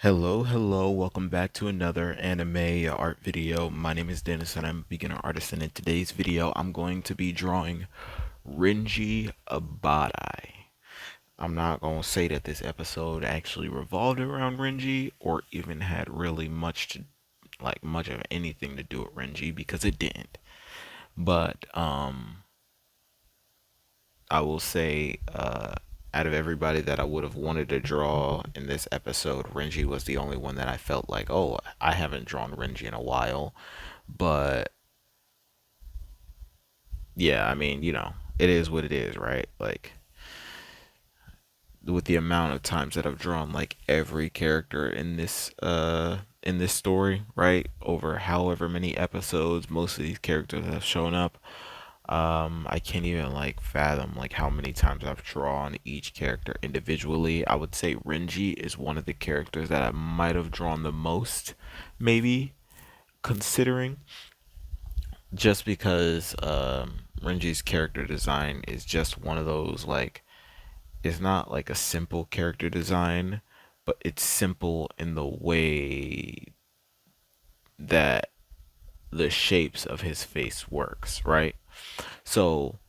Hello, welcome back to another anime art video. My name is Dennis and I'm a beginner artist, and in today's video I'm going to be drawing Renji Abadai. I'm not going to say that this episode actually revolved around Renji or even had really much of anything to do with Renji, because it didn't. But I will say, out of everybody that I would have wanted to draw in this episode, Renji was the only one that I felt like, oh, I haven't drawn Renji in a while. But yeah, I mean, it is what it is, right? Like, with the amount of times that I've drawn like every character in this story, right? Over however many episodes most of these characters have shown up. I can't even like fathom like how many times I've drawn each character individually. I would say Renji is one of the characters that I might have drawn the most, maybe, considering, just because Renji's character design is just one of those, like, it's not like a simple character design, but it's simple in the way that the shapes of his face works, right? So,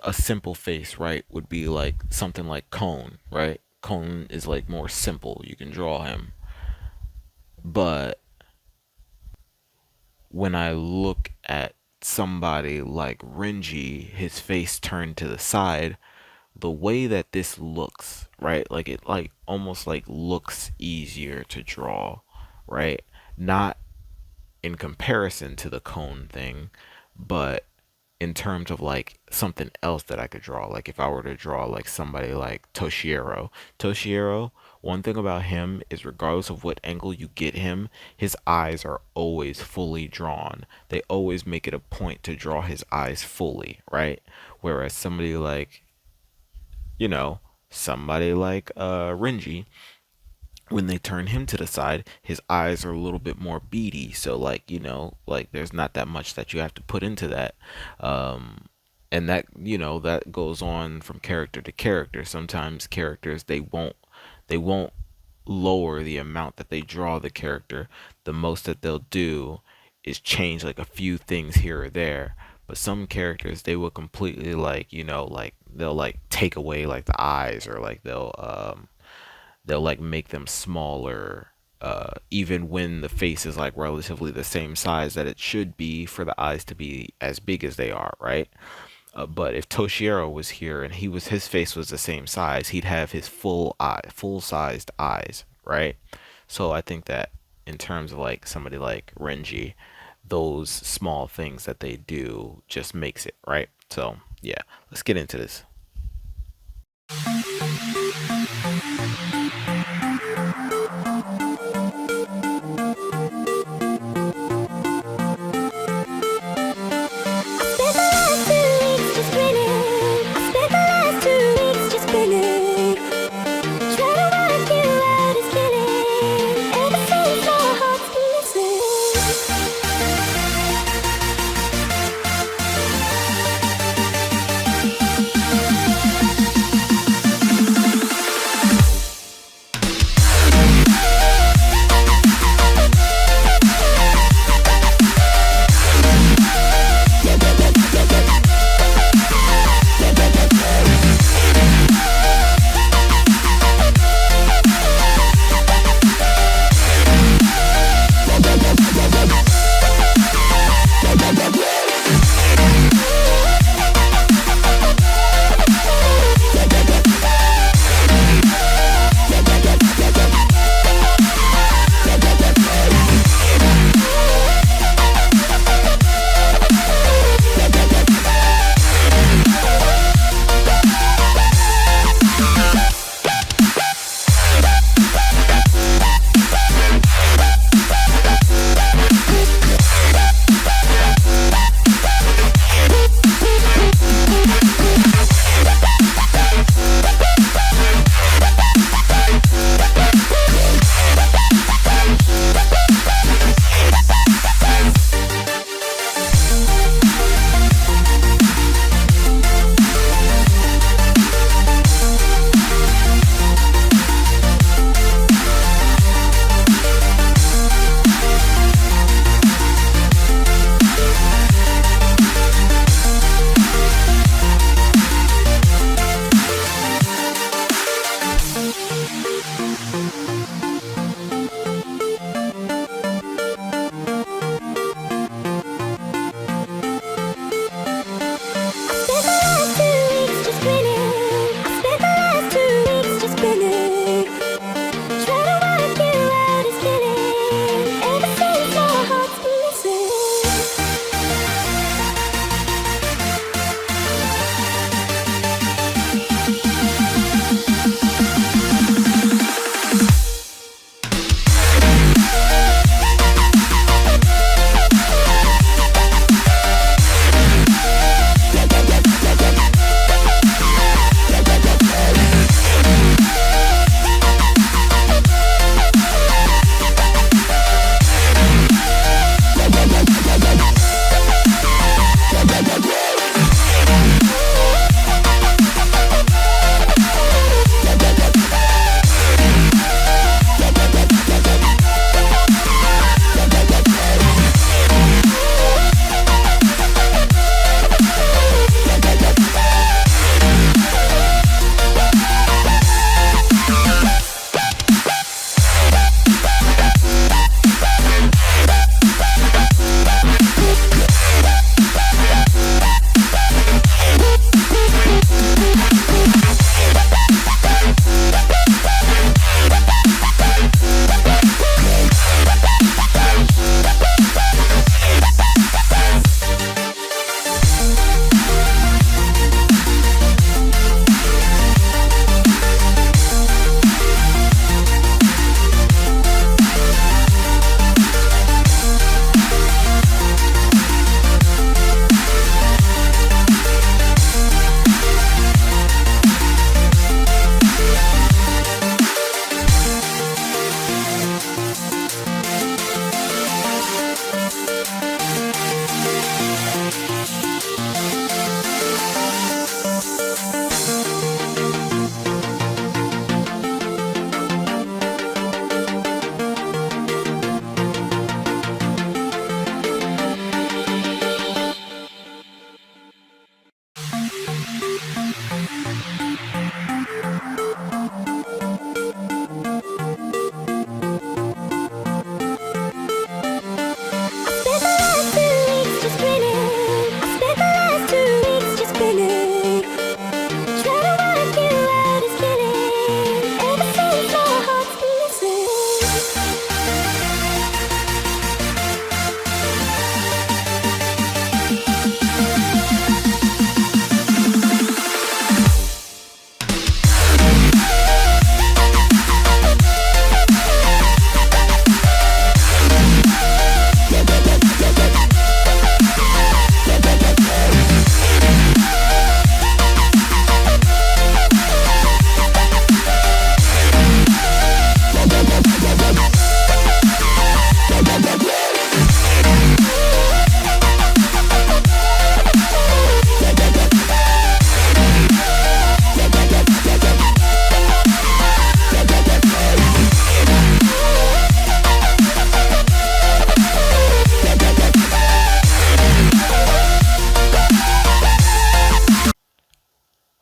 a simple face, right, would be like something like Cone, right? Cone is like more simple. You can draw him. But when I look at somebody like Renji, his face turned to the side, the way that this looks, right? Like, it like almost like looks easier to draw, right? Not in comparison to the cone thing, but in terms of like something else that I could draw. Like, if I were to draw like somebody like Toshiro, one thing about him is, regardless of what angle you get him, his eyes are always fully drawn. They always make it a point to draw his eyes fully, right? Whereas you know, somebody like Renji, when they turn him to the side, his eyes are a little bit more beady. So, like, like, there's not that much that you have to put into that. And that, that goes on from character to character. Sometimes characters, they won't lower the amount that they draw the character. The most that they'll do is change like a few things here or there. But some characters, they will completely, like, like, they'll like take away like the eyes, or like they'll like make them smaller, even when the face is like relatively the same size that it should be for the eyes to be as big as they are, right? But if Toshiro was here and his face was the same size, he'd have his full sized eyes, right? So I think that in terms of like somebody like Renji, those small things that they do just makes it, right? So yeah, let's get into this.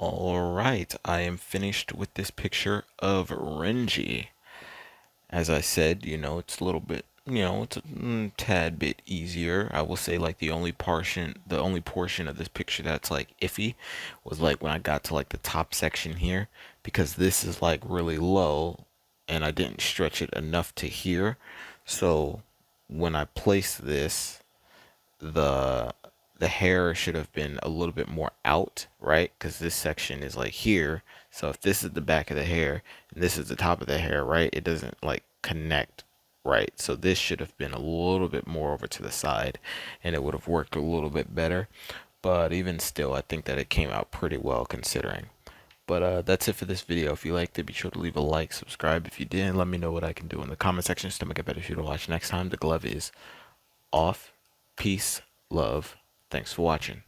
Alright, I am finished with this picture of Renji. As I said, it's a little bit, it's a tad bit easier. I will say like the only portion of this picture that's like iffy was like when I got to like the top section here because this is like really low and I didn't stretch it enough to here. So when I place this, the the hair should have been a little bit more out, right? Because this section is like here. So if this is the back of the hair and this is the top of the hair, right? It doesn't like connect, right? So this should have been a little bit more over to the side and it would have worked a little bit better. But even still, I think that it came out pretty well considering. But that's it for this video. If you liked it, be sure to leave a like, subscribe if you did, let me know what I can do in the comment section to make it better for you to watch next time. The glove is off. Peace, love. Thanks for watching.